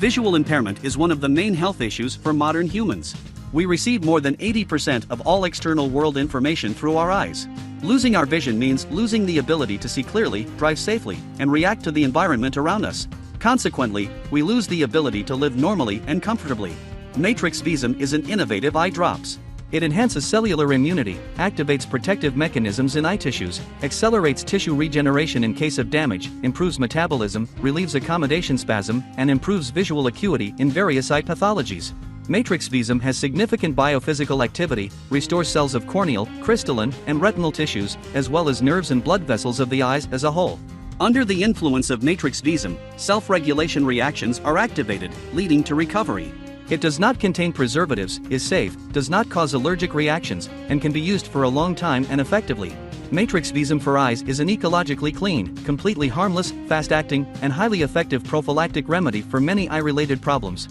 Visual impairment is one of the main health issues for modern humans. We receive more than 80% of all external world information through our eyes. Losing our vision means losing the ability to see clearly, drive safely, and react to the environment around us. Consequently, we lose the ability to live normally and comfortably. MatrixVisum is an innovative eye drops. It enhances cellular immunity, activates protective mechanisms in eye tissues, accelerates tissue regeneration in case of damage, improves metabolism, relieves accommodation spasm, and improves visual acuity in various eye pathologies. MatrixVisum has significant biophysical activity, restores cells of corneal, crystalline, and retinal tissues, as well as nerves and blood vessels of the eyes as a whole. Under the influence of MatrixVisum, self-regulation reactions are activated, leading to recovery. It does not contain preservatives, is safe, does not cause allergic reactions, and can be used for a long time and effectively. MatrixVisum for eyes is an ecologically clean, completely harmless, fast-acting, and highly effective prophylactic remedy for many eye-related problems.